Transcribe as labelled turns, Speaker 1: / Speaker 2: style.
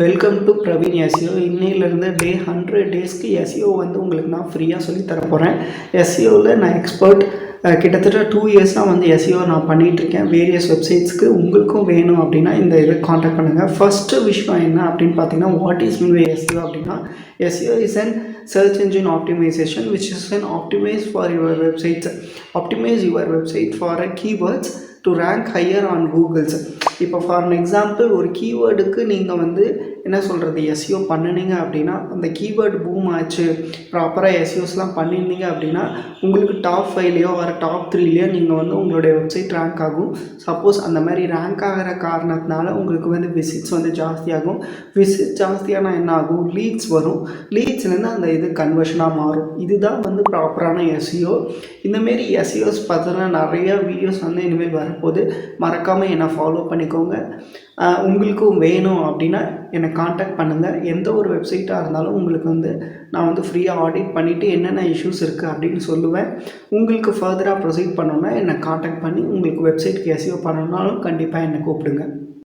Speaker 1: Welcome to Praveen SEO. இன்னையிலேருந்து டே 100 டேஸ்க்கு SEO வந்து உங்களுக்கு நான் ஃப்ரீயாக சொல்லி தர போகிறேன். எஸ்இஓவில் நான் எக்ஸ்பர்ட். கிட்டத்தட்ட 2 இயர்ஸாக வந்து எஸ்இஓ நான் பண்ணிகிட்ருக்கேன் வேரியஸ் வெப்சைட்ஸ்க்கு. உங்களுக்கும் வேணும் அப்படின்னா இந்த இதை காண்டாக்ட் பண்ணுங்கள். ஃபஸ்ட்டு விஷயம் என்ன அப்படின்னு பார்த்தீங்கன்னா, what is mean by SEO அப்படின்னா, SEO is an search engine optimization which is an optimize for your website. Optimize your website for a keywords to rank higher on Google's. இப்போ for example ஒரு கீவேர்டுக்கு நீங்கள் வந்து என்ன சொல்கிறது SEO பண்ணினீங்க அப்படின்னா, அந்த keyword boom ஆச்சு, ப்ராப்பராக எஸ்இஓஸ்லாம் பண்ணியிருந்தீங்க அப்படின்னா உங்களுக்கு டாப் 5லையோ வர டாப் 3லையோ நீங்கள் வந்து உங்களுடைய வெப்சைட் ரேங்க் ஆகும். சப்போஸ் அந்த மாதிரி ரேங்க் ஆகிற காரணத்தினால உங்களுக்கு வந்து விசிட்ஸ் வந்து ஜாஸ்தியாகும். விசிட் ஜாஸ்தியான என்ன ஆகும், லீட்ஸ் வரும். லீட்ஸ்லேருந்து அந்த இது கன்வர்ஷனாக மாறும். இதுதான் வந்து ப்ராப்பரான எஸ்இஓ. இந்தமாரி எஸ்இஓஸ் பார்த்தோன்னா நிறைய வீடியோஸ் வந்து இனிமேல் வரப்போது. மறக்காமல் என்னை ஃபாலோ பண்ணிக்கோங்க. உங்களுக்கும் வேணும் அப்படின்னா என்னை காண்டாக்ட் பண்ணுங்கள். எந்த ஒரு வெப்சைட்டாக இருந்தாலும் உங்களுக்கு வந்து நான் வந்து ஃப்ரீயாக ஆடிட் பண்ணிவிட்டு என்னென்ன இஷ்யூஸ் இருக்குது அப்படின்னு சொல்லுவேன். உங்களுக்கு ஃபர்தராக ப்ரொசீட் பண்ணணுன்னா என்னை காண்டாக்ட் பண்ணி உங்களுக்கு வெப்சைட்டுக்கு எஸ்இஓ பண்ணணுன்னாலும் கண்டிப்பாக என்னை கூப்பிடுங்க.